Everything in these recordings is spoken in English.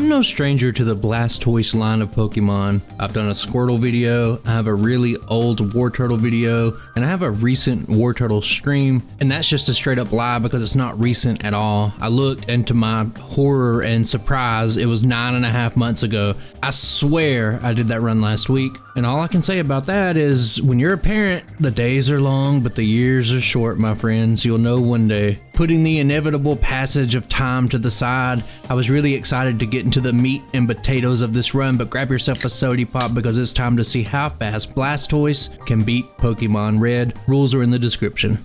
I'm no stranger to the Blastoise line of Pokemon. I've done a Squirtle video, I have a really old Wartortle video, and I have a recent Wartortle stream, and that's just a straight up lie because it's not recent at all. I looked, and to my horror and surprise, it was 9.5 months ago. I swear I did that run last week, and all I can say about that is when you're a parent, the days are long, but the years are short, my friends. You'll know one day. Putting the inevitable passage of time to the side, I was really excited to get into the meat and potatoes of this run, but grab yourself a sody pop because it's time to see how fast Blastoise can beat Pokemon Red. Rules are in the description.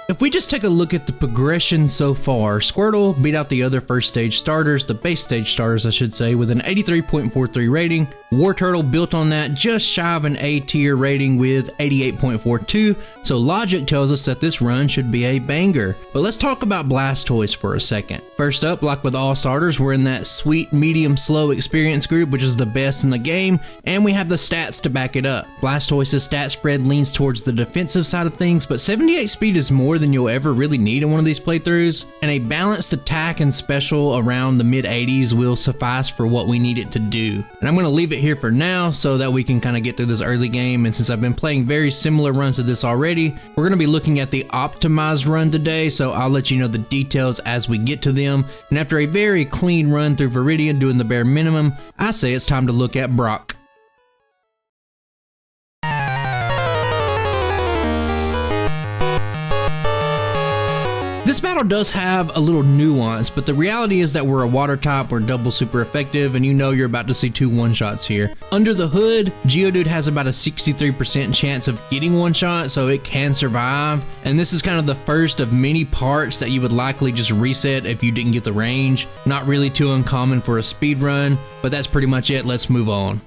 If we just take a look at the progression so far, Squirtle beat out the other first stage starters, the base stage starters I should say, with an 83.43 rating. Wartortle built on that, just shy of an A tier rating with 88.42, so logic tells us that this run should be a banger. But let's talk about Blastoise for a second. First up, like with all starters, we're in that sweet, medium, slow experience group, which is the best in the game, and we have the stats to back it up. Blastoise's stat spread leans towards the defensive side of things, but 78 speed is more than you'll ever really need in one of these playthroughs, and a balanced attack and special around the mid 80s will suffice for what we need it to do. And I'm going to leave it here for now so that we can kind of get through this early game, and since I've been playing very similar runs to this already, we're going to be looking at the optimized run today, so I'll let you know the details as we get to them. And after a very clean run through Viridian doing the bare minimum, I say it's time to look at Brock. This battle does have a little nuance, but the reality is that we're a water type, we're double super effective, and you know you're about to see 2 one-shots here. Under the hood, Geodude has about a 63% chance of getting one shot, so it can survive. And this is kind of the first of many parts that you would likely just reset if you didn't get the range. Not really too uncommon for a speed run, but that's pretty much it. Let's move on.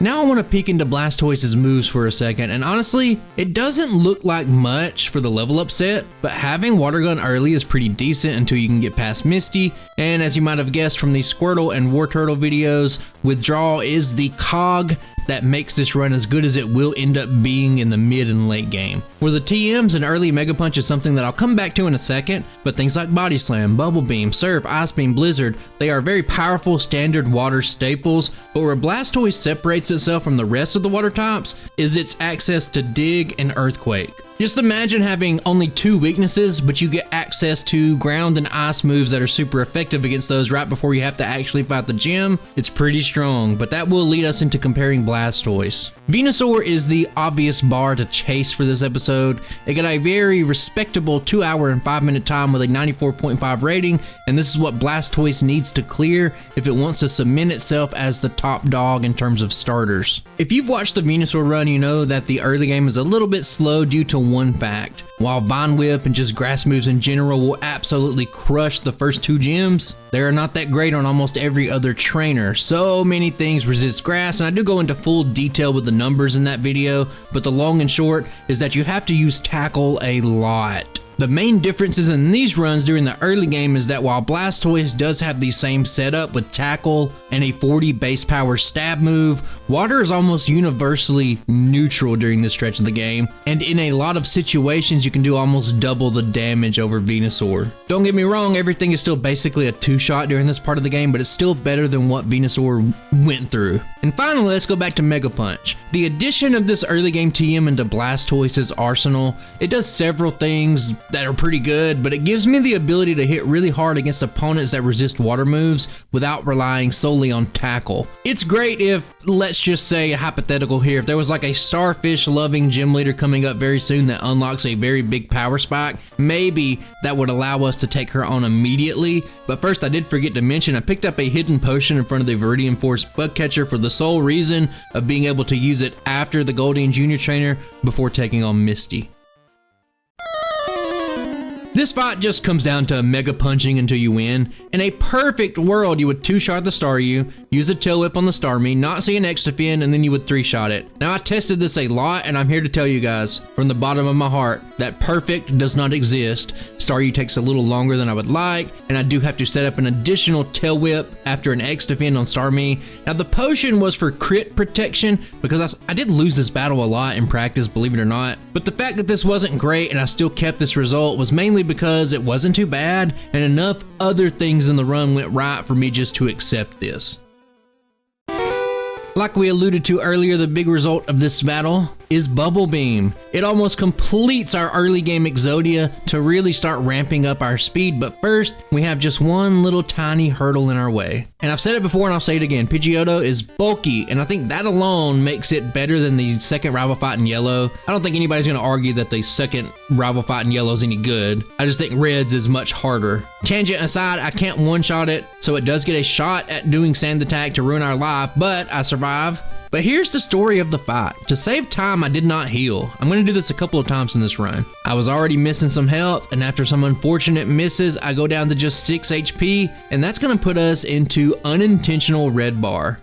Now I want to peek into Blastoise's moves for a second, and honestly, it doesn't look like much for the level up set, but having Water Gun early is pretty decent until you can get past Misty, and as you might have guessed from the Squirtle and Wartortle videos, Withdraw is the cog that makes this run as good as it will end up being in the mid and late game. For the TMs, an early Mega Punch is something that I'll come back to in a second, but things like Body Slam, Bubble Beam, Surf, Ice Beam, Blizzard, they are very powerful standard water staples, but where Blastoise separates itself from the rest of the water types is its access to Dig and Earthquake. Just imagine having only 2 weaknesses, but you get access to ground and ice moves that are super effective against those right before you have to actually fight the gym. It's pretty strong, but that will lead us into comparing Blastoise. Venusaur is the obvious bar to chase for this episode. It got a very respectable 2 hour and 5 minute time with a 94.5 rating, and this is what Blastoise needs to clear if it wants to cement itself as the top dog in terms of starters. If you've watched the Venusaur run, you know that the early game is a little bit slow due to one fact. While Vine Whip and just grass moves in general will absolutely crush the first 2 gyms, they are not that great on almost every other trainer. So many things resist grass, and I do go into full detail with the numbers in that video, but the long and short is that you have to use Tackle a lot. The main differences in these runs during the early game is that while Blastoise does have the same setup with Tackle and a 40 base power stab move, Water is almost universally neutral during this stretch of the game, and in a lot of situations you can do almost double the damage over Venusaur. Don't get me wrong, everything is still basically a 2-shot during this part of the game, but it's still better than what Venusaur went through. And finally, let's go back to Mega Punch. The addition of this early game TM into Blastoise's arsenal, it does several things that are pretty good, but it gives me the ability to hit really hard against opponents that resist water moves without relying solely on Tackle. It's great if, let's just say a hypothetical here, if there was like a starfish loving gym leader coming up very soon that unlocks a very big power spike, maybe that would allow us to take her on immediately. But first, I did forget to mention I picked up a hidden potion in front of the Viridian Forest bug catcher for the sole reason of being able to use it after the Goldeen Junior trainer before taking on Misty. This fight just comes down to mega punching until you win. In a perfect world, you would 2-shot the Staryu, use a Tail Whip on the Starmie, not see an Extra-fin, and then you would 3-shot it. Now I tested this a lot, and I'm here to tell you guys, from the bottom of my heart, that perfect does not exist. Staryu takes a little longer than I would like, and I do have to set up an additional Tail Whip after an Extra-fin on Starmie. Now the potion was for crit protection, because I did lose this battle a lot in practice, believe it or not. But the fact that this wasn't great and I still kept this result was mainly because it wasn't too bad and enough other things in the run went right for me just to accept this. Like we alluded to earlier, the big result of this battle is Bubble Beam. It almost completes our early game Exodia to really start ramping up our speed, but first we have just one little tiny hurdle in our way. And I've said it before and I'll say it again, Pidgeotto is bulky, and I think that alone makes it better than the second rival fight in yellow. I don't think anybody's going to argue that the second rival fight in yellow is any good. I just think red's is much harder. Tangent aside, I can't one-shot it, so it does get a shot at doing Sand Attack to ruin our life, but I survive. But here's the story of the fight. To save time, I did not heal. I'm going to do this a couple of times in this run. I was already missing some health, and after some unfortunate misses, I go down to just 6 HP, and that's going to put us into unintentional red bar.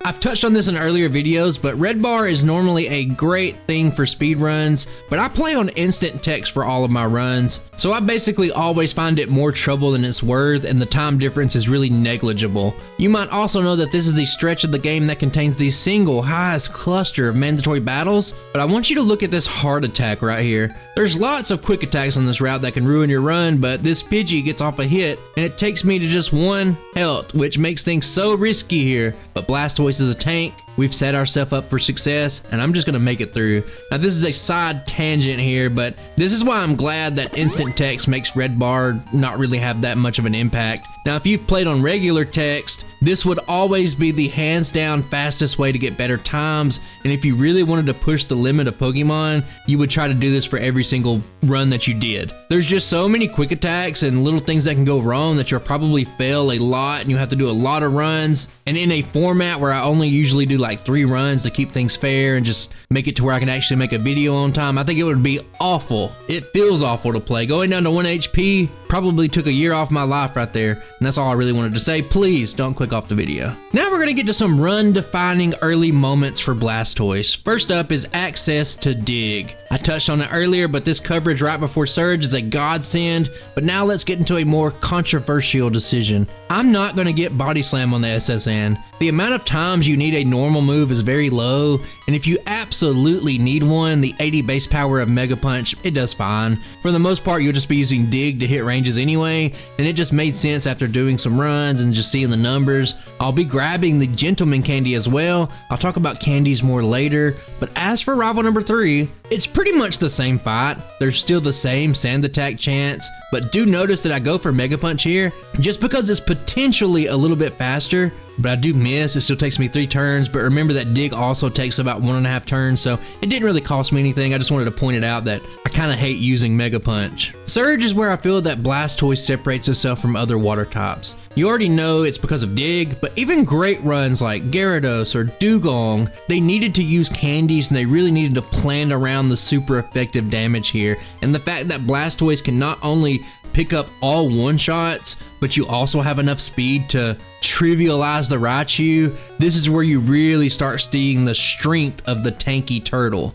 I've touched on this in earlier videos, but red bar is normally a great thing for speed runs, but I play on instant text for all of my runs, so I basically always find it more trouble than it's worth, and the time difference is really negligible. You might also know that this is the stretch of the game that contains the single highest cluster of mandatory battles, but I want you to look at this heart attack right here. There's lots of quick attacks on this route that can ruin your run, but this Pidgey gets off a hit, and it takes me to just 1 health, which makes things so risky here, but Blastoise is a tank. We've set ourselves up for success, and I'm just gonna make it through. Now this is a side tangent here, but this is why I'm glad that instant text makes red bar not really have that much of an impact. Now if you've played on regular text, this would always be the hands down fastest way to get better times, and if you really wanted to push the limit of Pokemon, you would try to do this for every single run that you did. There's just so many quick attacks and little things that can go wrong that you'll probably fail a lot, and you have to do a lot of runs, and in a format where I only usually do like 3 runs to keep things fair and just make it to where I can actually make a video on time, I think it would be awful. It feels awful to play. Going down to 1 HP probably took a year off my life right there, and that's all I really wanted to say. Please don't click off the video. Now we're gonna get to some run defining early moments for Blastoise. First up is access to Dig. I touched on it earlier, but this coverage right before Surge is a godsend, but now let's get into a more controversial decision. I'm not gonna get Body Slam on the SSN. The amount of times you need a normal move is very low, and if you absolutely need one, the 80 base power of Mega Punch, it does fine. For the most part, you'll just be using Dig to hit ranges anyway, and it just made sense after doing some runs and just seeing the numbers. I'll be grabbing the Gentleman Candy as well. I'll talk about candies more later, but as for rival number 3, it's pretty much the same fight. There's still the same Sand Attack chance, but do notice that I go for Mega Punch here, just because it's potentially a little bit faster, but I do miss. It still takes me 3 turns, but remember that Dig also takes about 1.5 turns, so it didn't really cost me anything. I just wanted to point it out that I kind of hate using Mega Punch. Surge is where I feel that Blastoise separates itself from other water types. You already know it's because of Dig, but even great runs like Gyarados or Dugong, they needed to use candies and they really needed to plan around the super effective damage here. And the fact that Blastoise can not only pick up all one-shots, but you also have enough speed to trivialize the Raichu, this is where you really start seeing the strength of the tanky turtle.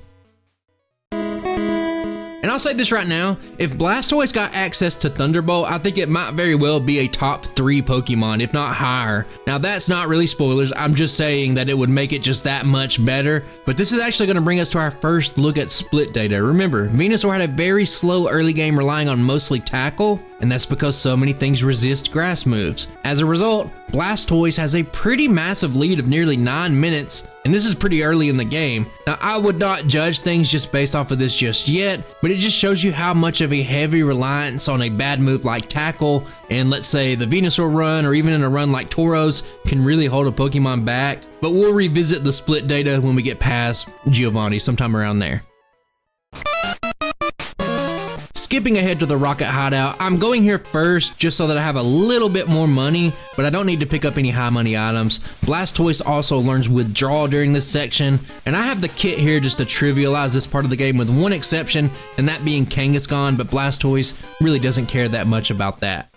And I'll say this right now, if Blastoise got access to Thunderbolt, I think it might very well be a top 3 Pokemon, if not higher. Now that's not really spoilers, I'm just saying that it would make it just that much better. But this is actually going to bring us to our first look at split data. Remember, Venusaur had a very slow early game relying on mostly Tackle, and that's because so many things resist grass moves. As a result, Blastoise has a pretty massive lead of nearly 9 minutes, and this is pretty early in the game. Now, I would not judge things just based off of this just yet, but it just shows you how much of a heavy reliance on a bad move like Tackle, and let's say the Venusaur run, or even in a run like Tauros, can really hold a Pokemon back. But we'll revisit the split data when we get past Giovanni, sometime around there. skipping ahead to the Rocket Hideout, I'm going here first just so that I have a little bit more money, but I don't need to pick up any high money items. Blastoise also learns Withdraw during this section, and I have the kit here just to trivialize this part of the game with one exception, and that being Kangaskhan, but Blastoise really doesn't care that much about that.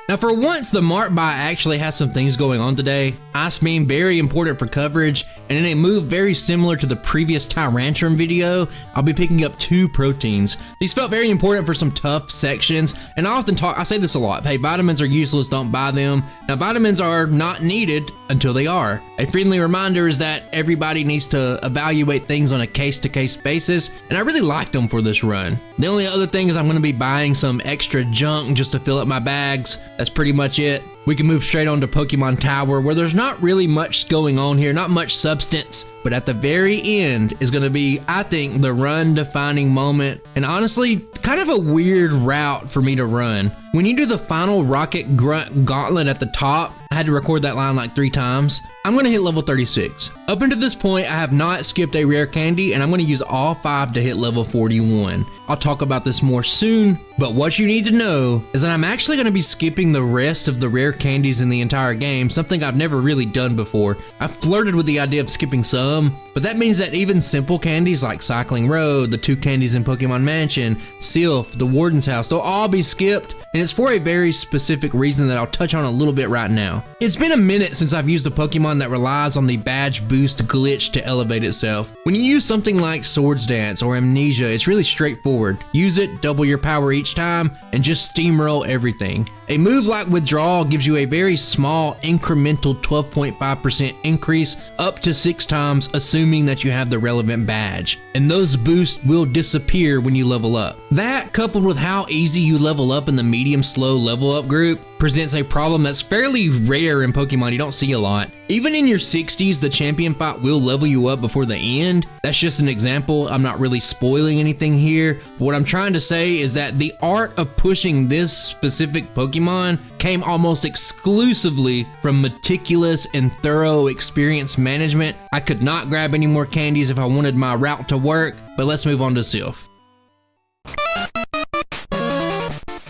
Now for once, the Mart Buy actually has some things going on today. Ice Beam, very important for coverage, and in a move very similar to the previous Tyrantrum video, I'll be picking up 2 proteins. These felt very important for some tough sections, and I say this a lot, hey, vitamins are useless, don't buy them. Now vitamins are not needed until they are. A friendly reminder is that everybody needs to evaluate things on a case-to-case basis, and I really liked them for this run. The only other thing is I'm going to be buying some extra junk just to fill up my bags. That's pretty much it. We can move straight on to Pokemon Tower, where there's not really much going on here, not much substance, but at the very end is going to be, I think, the run-defining moment, and honestly, kind of a weird route for me to run. When you do the final Rocket Grunt Gauntlet at the top, I had to record that line like 3 times. I'm going to hit level 36. Up until this point, I have not skipped a rare candy, and I'm going to use all 5 to hit level 41. I'll talk about this more soon, but what you need to know is that I'm actually going to be skipping the rest of the rare candies in the entire game, something I've never really done before. I've flirted with the idea of skipping some, but that means that even simple candies like Cycling Road, the 2 candies in Pokemon Mansion, Silph, the Warden's House, they'll all be skipped, and it's for a very specific reason that I'll touch on a little bit right now. It's been a minute since I've used a Pokemon that relies on the badge boost glitch to elevate itself. When you use something like Swords Dance or Amnesia, it's really straightforward. Use it, double your power each time, and just steamroll everything. A move like Withdrawal gives you a very small incremental 12.5% increase up to 6 times, assuming that you have the relevant badge. And those boosts will disappear when you level up. That, coupled with how easy you level up in the medium-slow level up group, presents a problem that's fairly rare in Pokemon. You don't see a lot. Even in your 60s, the champion fight will level you up before the end. That's just an example. I'm not really spoiling anything here. What I'm trying to say is that the art of pushing this specific Pokemon came almost exclusively from meticulous and thorough experience management. I could not grab any more candies if I wanted my route to work, but let's move on to Silph.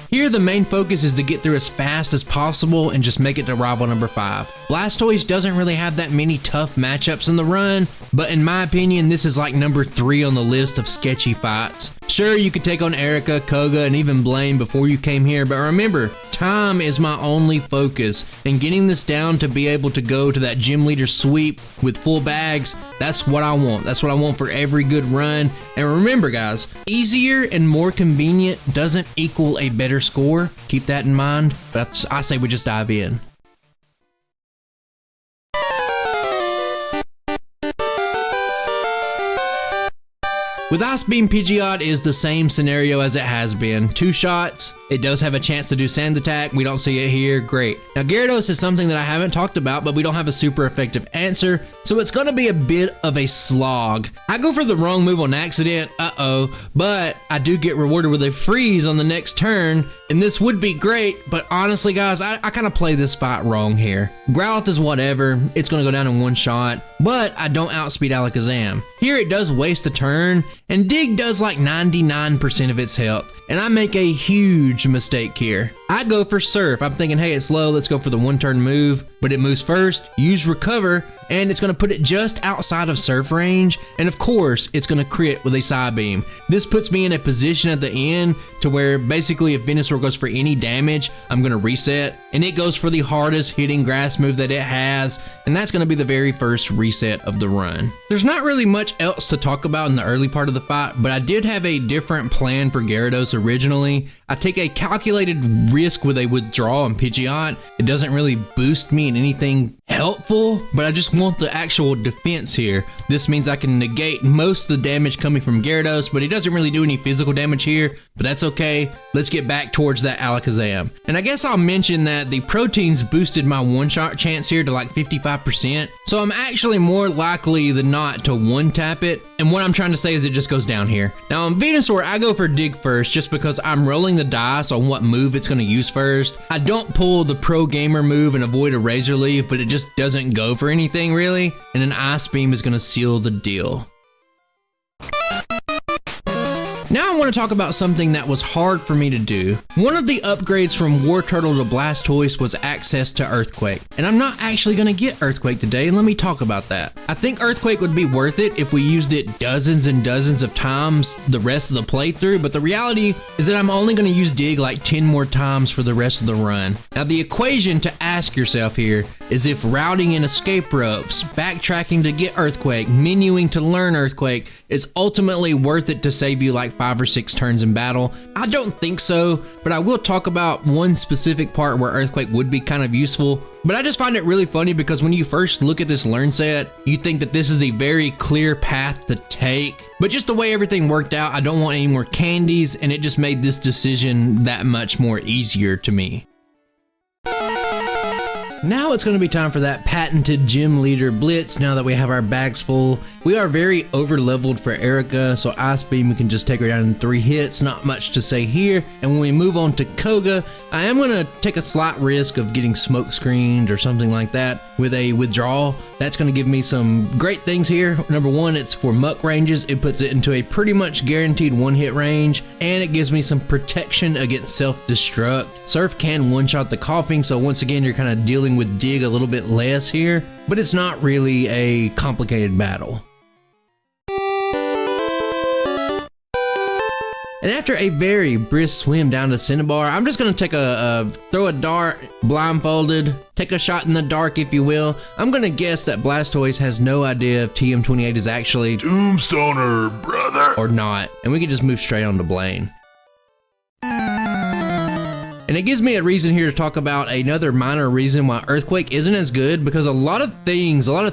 Here, the main focus is to get through as fast as possible and just make it to rival number 5. Blastoise doesn't really have that many tough matchups in the run, but in my opinion, this is like number 3 on the list of sketchy fights. Sure, you could take on Erika, Koga, and even Blaine before you came here, but remember, time is my only focus, and getting this down to be able to go to that gym leader sweep with full bags, that's what I want. That's what I want for every good run. And remember guys, easier and more convenient doesn't equal a better score. Keep that in mind, but I say we just dive in. With Ice Beam, Pidgeot is the same scenario as it has been. 2 shots, it does have a chance to do Sand Attack, we don't see it here, great. Now Gyarados is something that I haven't talked about, but we don't have a super effective answer, so it's gonna be a bit of a slog. I go for the wrong move on accident, but I do get rewarded with a freeze on the next turn, and this would be great, but honestly guys, I kind of play this fight wrong here. Growlithe is whatever, it's gonna go down in 1 shot, but I don't outspeed Alakazam. Here it does waste a turn, and Dig does like 99% of its health, and I make a huge mistake here. I go for Surf. I'm thinking, hey, it's slow, let's go for the 1-turn move, but it moves first, use Recover, and it's gonna put it just outside of Surf range, and of course, it's gonna crit with a Psybeam. This puts me in a position at the end to where basically if Venusaur goes for any damage, I'm gonna reset, and it goes for the hardest hitting grass move that it has, and that's gonna be the very first reset of the run. There's not really much else to talk about in the early part of the fight, but I did have a different plan for Gyarados originally. I take a calculated risk with a Withdrawal on Pidgeot. It doesn't really boost me in anything helpful, but I just want the actual defense here. This means I can negate most of the damage coming from Gyarados, but he doesn't really do any physical damage here, but that's okay. Let's get back towards that Alakazam. And I guess I'll mention that the proteins boosted my 1-shot chance here to like 55%, so I'm actually more likely than not to 1-tap it, and what I'm trying to say is it just goes down here. Now on Venusaur, I go for Dig first just because I'm rolling the dice on what move it's going to use first. I don't pull the pro gamer move and avoid a Razor Leaf, but it just doesn't go for anything really, and an Ice Beam is going to seal the deal. Now I want to talk about something that was hard for me to do. One of the upgrades from War Turtle to Blastoise was access to Earthquake, and I'm not actually going to get Earthquake today, and let me talk about that. I think Earthquake would be worth it if we used it dozens and dozens of times the rest of the playthrough, but the reality is that I'm only going to use Dig like 10 more times for the rest of the run. Now the equation to ask yourself here is if routing in escape ropes, backtracking to get Earthquake, menuing to learn Earthquake is ultimately worth it to save you like 5 or 6 turns in battle. I don't think so, but I will talk about one specific part where Earthquake would be kind of useful. But I just find it really funny because when you first look at this learn set, you think that this is a very clear path to take. But just the way everything worked out, I don't want any more candies, and it just made this decision that much more easier to me. Now it's going to be time for that patented gym leader blitz now that we have our bags full. We are very over leveled for Erika, so Ice Beam, we can just take her down in 3 hits, not much to say here. And when we move on to Koga, I am going to take a slight risk of getting smoke screened or something like that with a withdrawal. That's going to give me some great things here. Number one, it's for muck ranges. It puts it into a pretty much guaranteed 1-hit range, and it gives me some protection against self-destruct. Surf can one-shot the coughing, so once again, you're kind of dealing with Dig a little bit less here, but it's not really a complicated battle. And after a very brisk swim down to Cinnabar, I'm just going to take throw a dart blindfolded, take a shot in the dark, if you will. I'm going to guess that Blastoise has no idea if TM28 is actually Tombstoner, brother, or not, and we can just move straight on to Blaine. And it gives me a reason here to talk about another minor reason why Earthquake isn't as good, because a lot of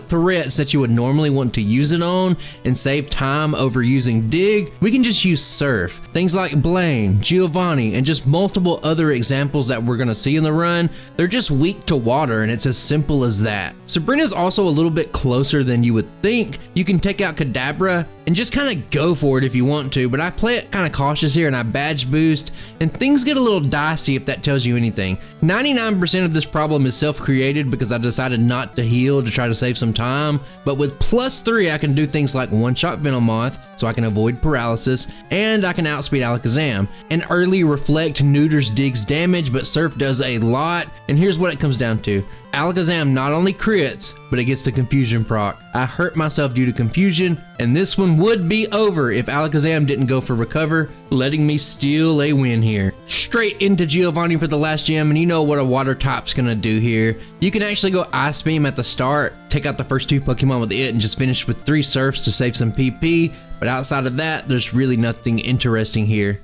threats that you would normally want to use it on and save time over using Dig, we can just use Surf. Things like Blaine, Giovanni, and just multiple other examples that we're gonna see in the run, they're just weak to water, and it's as simple as that. Sabrina's also a little bit closer than you would think. You can take out Kadabra and just kind of go for it if you want to, but I play it kind of cautious here and I badge boost, and things get a little dicey if that tells you anything. 99% of this problem is self-created because I decided not to heal to try to save some time, but with +3 I can do things like one-shot Venomoth, so I can avoid paralysis, and I can outspeed Alakazam. And early Reflect neuters Dig's damage, but Surf does a lot, and here's what it comes down to. Alakazam not only crits, but it gets the Confusion proc. I hurt myself due to Confusion, and this one would be over if Alakazam didn't go for Recover, letting me steal a win here. Straight into Giovanni for the last gem, and you know what a water type's gonna do here. You can actually go Ice Beam at the start, take out the first 2 Pokemon with it, and just finish with 3 Surfs to save some PP, but outside of that, there's really nothing interesting here.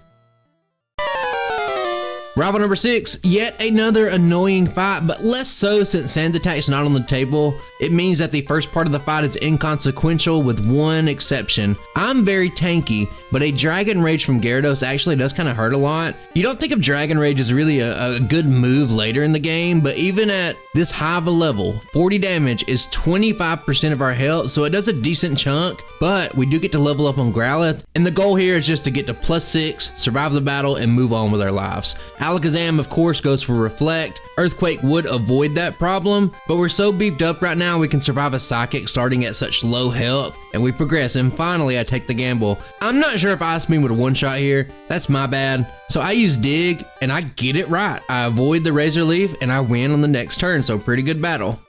Rival number 6, yet another annoying fight, but less so since Sand Attack's not on the table. It means that the first part of the fight is inconsequential with one exception. I'm very tanky, but a Dragon Rage from Gyarados actually does kind of hurt a lot. You don't think of Dragon Rage as really a good move later in the game, but even at this high of a level, 40 damage is 25% of our health, so it does a decent chunk, but we do get to level up on Growlithe, and the goal here is just to get to +6, survive the battle, and move on with our lives. Alakazam, of course, goes for Reflect. Earthquake would avoid that problem, but we're so beefed up right now we can survive a Psychic starting at such low health, and we progress, and finally I take the gamble. I'm not sure if Ice Beam would one-shot here, that's my bad. So I use Dig, and I get it right. I avoid the Razor Leaf, and I win on the next turn, so pretty good battle.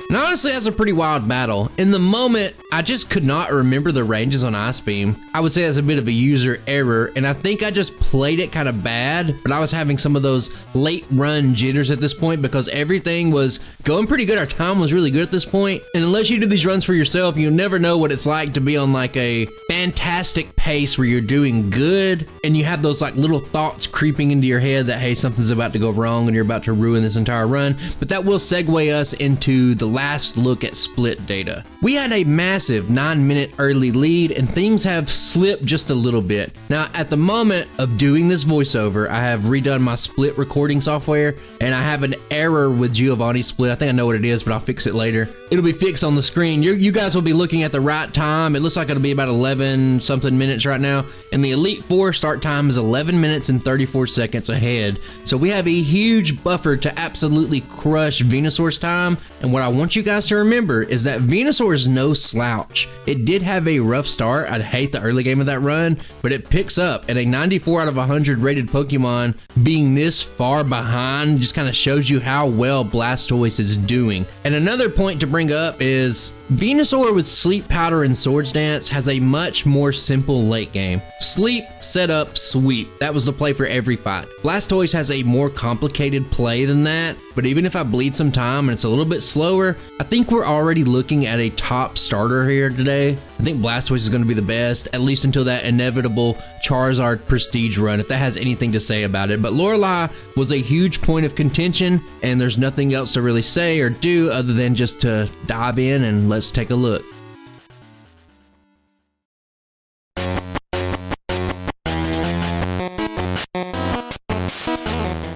And honestly, that's a pretty wild battle. In the moment, I just could not remember the ranges on Ice Beam. I would say that's a bit of a user error, and I think I just played it kind of bad, but I was having some of those late run jitters at this point because everything was going pretty good. Our time was really good at this point, and unless you do these runs for yourself, you'll never know what it's like to be on like a fantastic pace where you're doing good, and you have those like little thoughts creeping into your head that, hey, something's about to go wrong and you're about to ruin this entire run. But that will segue us into the last look at split data. We had a massive 9-minute early lead, and things have slipped just a little bit. Now, at the moment of doing this voiceover, I have redone my split recording software, and I have an error with Giovanni's split. I think I know what it is, but I'll fix it later. It'll be fixed on the screen. You guys will be looking at the right time. It looks like it'll be about 11 11 something minutes right now, and the Elite Four start time is 11 minutes and 34 seconds ahead. So we have a huge buffer to absolutely crush Venusaur's time, and what I want you guys to remember is that Venusaur is no slouch. It did have a rough start. I'd hate the early game of that run, but it picks up, and a 94 out of 100 rated Pokemon being this far behind just kind of shows you how well Blastoise is doing. And another point to bring up is Venusaur with Sleep Powder and Swords Dance has a much more simple late game. Sleep, setup, sweep. That was the play for every fight. Blastoise has a more complicated play than that, but even if I bleed some time and it's a little bit slower, I think we're already looking at a top starter here today. I think Blastoise is going to be the best, at least until that inevitable Charizard Prestige run, if that has anything to say about it. But Lorelei was a huge point of contention, and there's nothing else to really say or do other than just to dive in and let's take a look.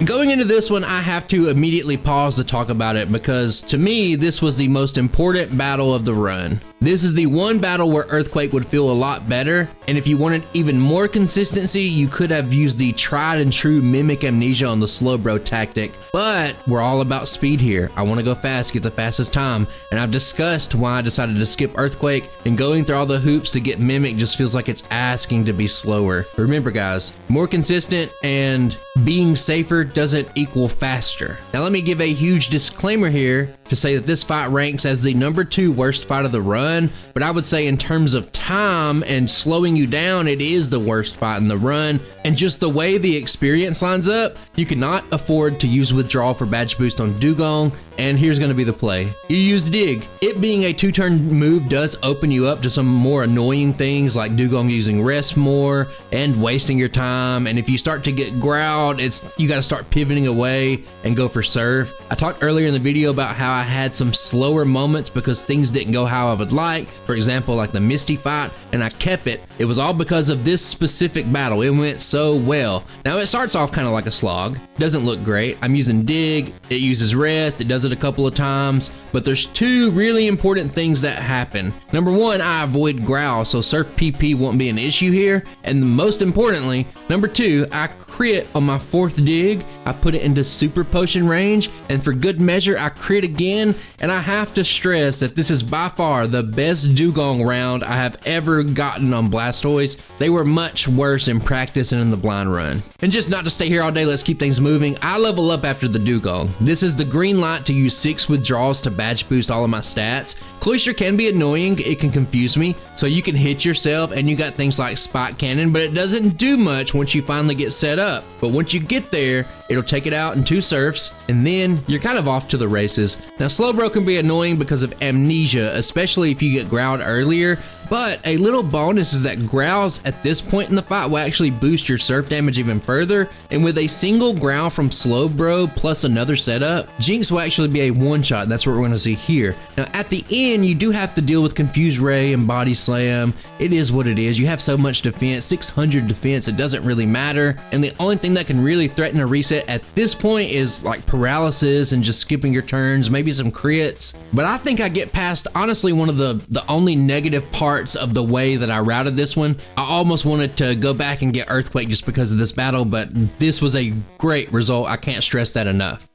Going into this one, I have to immediately pause to talk about it because to me, this was the most important battle of the run. This is the one battle where Earthquake would feel a lot better, and if you wanted even more consistency, you could have used the tried and true Mimic Amnesia on the Slowbro tactic, but we're all about speed here. I want to go fast, get the fastest time, and I've discussed why I decided to skip Earthquake, and going through all the hoops to get Mimic just feels like it's asking to be slower. Remember guys, more consistent and being safer doesn't equal faster. Now let me give a huge disclaimer here to say that this fight ranks as the number 2 worst fight of the run, but I would say in terms of time and slowing you down, it is the worst fight in the run, and just the way the experience lines up, you cannot afford to use withdrawal for badge boost on Dugong, and here's going to be the play. You use Dig. It being a 2-turn move does open you up to some more annoying things like Dugong using rest more and wasting your time, and if you start to get growled, you got to start pivoting away and go for Surf. I talked earlier in the video about how I had some slower moments because things didn't go how I would like, for example like the Misty fight, and I kept it. It was all because of this specific battle. It went so well. Now it starts off kind of like a slog. Doesn't look great. I'm using Dig, it uses rest, it does it a couple of times, but there's 2 really important things that happen. Number 1, I avoid growl, so Surf PP won't be an issue here, and most importantly, number 2, I crit on my 4th Dig. I put it into Super Potion range, and for good measure I crit again, and I have to stress that this is by far the best Dugong round I have ever gotten on Blastoise. They were much worse in practice and in the blind run. And just not to stay here all day, let's keep things moving. I level up after the Dugong. This is the green light to use 6 withdrawals to badge boost all of my stats. Cloyster can be annoying, it can confuse me, so you can hit yourself and you got things like Spike Cannon, but it doesn't do much once you finally get set up. But once you get there, it'll take it out in 2 surfs, and then you're kind of off to the races. Now Slowbro can be annoying because of Amnesia, especially if you get growled earlier, but a little bonus is that growls at this point in the fight will actually boost your surf damage even further, and with a single growl from Slowbro plus another setup, Jinx will actually be a one-shot, and that's what we're going to see here. Now at the end, you do have to deal with Confuse Ray and Body Slam. It is what it is. You have so much defense, 600 defense, it doesn't really matter, and the only thing that can really threaten a reset at this point is like paralysis and just skipping your turns, maybe some crits. But I think I get past honestly one of the only negative parts of the way that I routed this one. I almost wanted to go back and get Earthquake just because of this battle, but this was a great result. I can't stress that enough.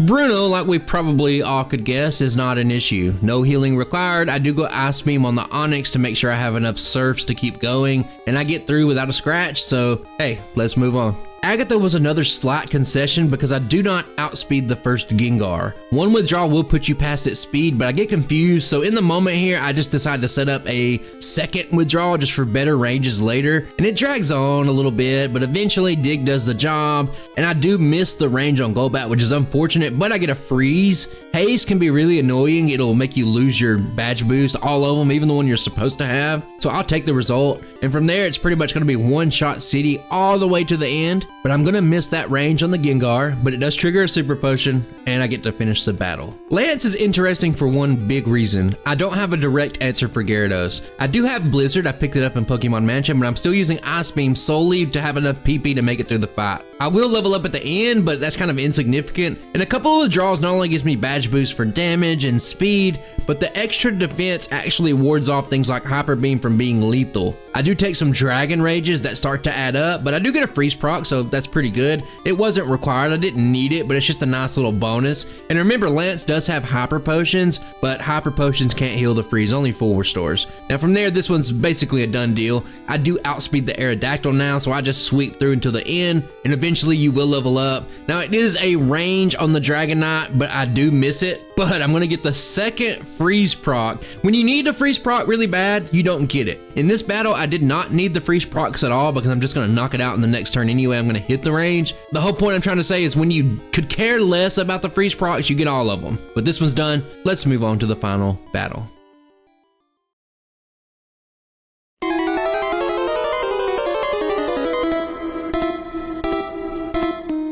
Bruno, like we probably all could guess, is not an issue. No healing required. I do go Ice Beam on the Onyx to make sure I have enough surfs to keep going, and I get through without a scratch, so hey, let's move on. Agatha was another slight concession because I do not outspeed the first Gengar. One withdrawal will put you past its speed, but I get confused, so in the moment here, I just decide to set up a second withdrawal just for better ranges later, and it drags on a little bit, but eventually Dig does the job, and I do miss the range on Golbat, which is unfortunate, but I get a freeze. Haze can be really annoying. It'll make you lose your badge boost, all of them, even the one you're supposed to have, so I'll take the result, and from there, it's pretty much going to be one-shot city all the way to the end. But I'm gonna miss that range on the Gengar, but it does trigger a Super Potion, and I get to finish the battle. Lance is interesting for one big reason. I don't have a direct answer for Gyarados. I do have Blizzard, I picked it up in Pokemon Mansion, but I'm still using Ice Beam solely to have enough PP to make it through the fight. I will level up at the end, but that's kind of insignificant. And a couple of withdrawals not only gives me badge boost for damage and speed, but the extra defense actually wards off things like Hyper Beam from being lethal. I do take some Dragon Rages that start to add up, but I do get a freeze proc, so that's pretty good. It wasn't required, I didn't need it, but it's just a nice little bonus. And remember, Lance does have Hyper Potions, but Hyper Potions can't heal the freeze, only full restores. Now from there, this one's basically a done deal. I do outspeed the Aerodactyl now, so I just sweep through until the end, and eventually you will level up. Now it is a range on the Dragonite, but I do miss it. But I'm gonna get the second freeze proc. When you need a freeze proc really bad, you don't get it. In this battle, I did not need the freeze procs at all because I'm just gonna knock it out in the next turn anyway. I'm gonna hit the range. The whole point I'm trying to say is when you could care less about the freeze procs, you get all of them. But this one's done. Let's move on to the final battle.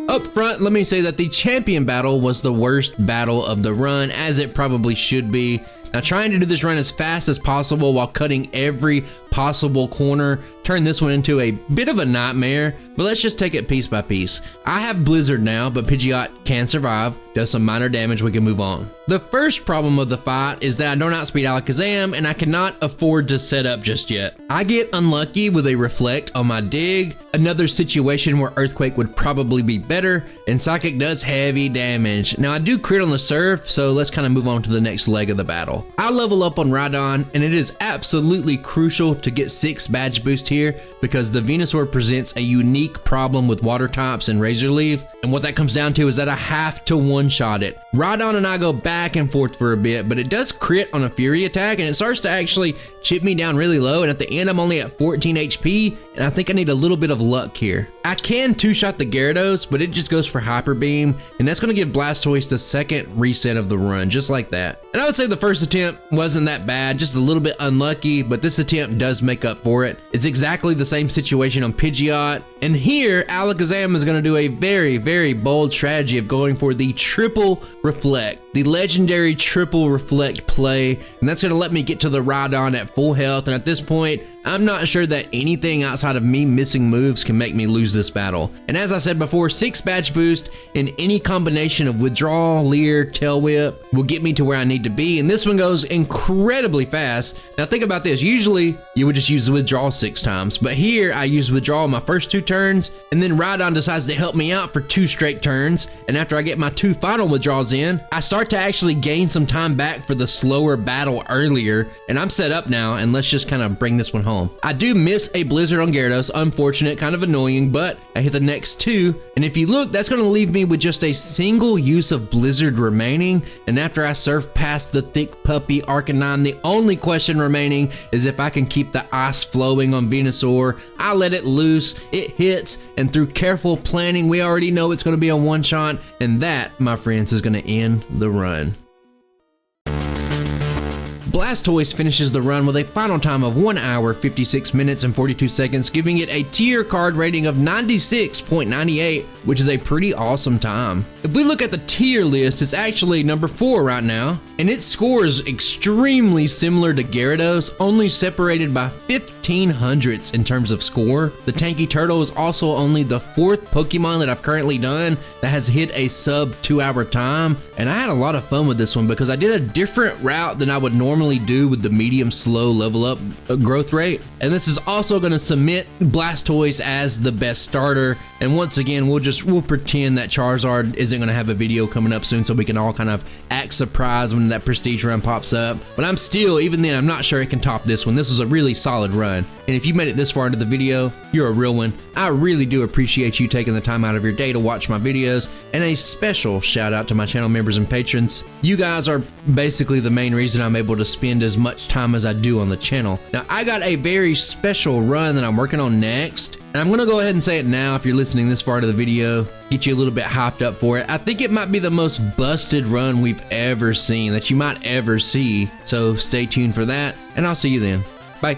Up front, let me say that the champion battle was the worst battle of the run, as it probably should be. Now, trying to do this run as fast as possible while cutting every possible corner turned this one into a bit of a nightmare, but let's just take it piece by piece. I have Blizzard now, but Pidgeot can survive, does some minor damage, we can move on. The first problem of the fight is that I don't outspeed Alakazam, and I cannot afford to set up just yet. I get unlucky with a Reflect on my dig, another situation where Earthquake would probably be better, and Psychic does heavy damage. Now I do crit on the Surf, so let's kind of move on to the next leg of the battle. I level up on Rhydon, and it is absolutely crucial to get 6 badge boost here because the Venusaur presents a unique problem with water types and Razor Leaf, and what that comes down to is that I have to one-shot it. Rhydon and I go back and forth for a bit, but it does crit on a Fury attack, and it starts to actually chip me down really low, and at the end I'm only at 14 HP, and I think I need a little bit of luck here. I can two-shot the Gyarados, but it just goes for Hyper Beam, and that's going to give Blastoise the second reset of the run, just like that. And I would say the first attempt wasn't that bad, just a little bit unlucky, but this attempt does make up for it. It's exactly the same situation on Pidgeot, and here Alakazam is going to do a very bold strategy of going for the triple reflect, the legendary triple reflect play, and that's going to let me get to the Rhydon at full health, and at this point I'm not sure that anything outside of me missing moves can make me lose this battle. And as I said before, 6 badge boost in any combination of withdrawal, leer, tail whip will get me to where I need to be, and this one goes incredibly fast. Now think about this, usually you would just use the withdrawal 6 times, but here I use withdrawal my first 2 turns, and then Rhydon decides to help me out for 2 straight turns, and after I get my 2 final withdrawals in, I start to actually gain some time back for the slower battle earlier, and I'm set up now, and let's just kind of bring this one home. I do miss a Blizzard on Gyarados, unfortunate, kind of annoying, but I hit the next 2, and if you look, that's going to leave me with just a single use of Blizzard remaining, and after I surf past the thick puppy Arcanine, the only question remaining is if I can keep the ice flowing on Venusaur. I let it loose, it hits, and through careful planning, we already know it's going to be a one-shot, and that, my friends, is going to end the run. Blastoise finishes the run with a final time of 1 hour, 56 minutes, and 42 seconds, giving it a tier card rating of 96.98, which is a pretty awesome time. If we look at the tier list, it's actually number 4 right now, and its score is extremely similar to Gyarados, only separated by 1500ths in terms of score. The Tanky Turtle is also only the 4th Pokemon that I've currently done that has hit a sub 2 hour time, and I had a lot of fun with this one because I did a different route than I would normally do with the medium slow level up growth rate, and this is also going to cement Blastoise as the best starter. And once again, we'll pretend that Charizard isn't going to have a video coming up soon, so we can all kind of act surprised when that prestige run pops up. But I'm still, even then, I'm not sure it can top this one. This was a really solid run, and if you made it this far into the video, you're a real one. I really do appreciate you taking the time out of your day to watch my videos, and a special shout out to my channel members and patrons. You guys are basically the main reason I'm able to spend as much time as I do on the channel. Now, I got a very special run that I'm working on next, and I'm gonna go ahead and say it now if you're listening this far to the video, get you a little bit hyped up for it. I think it might be the most busted run we've ever seen, that you might ever see, so stay tuned for that, and I'll see you then. Bye.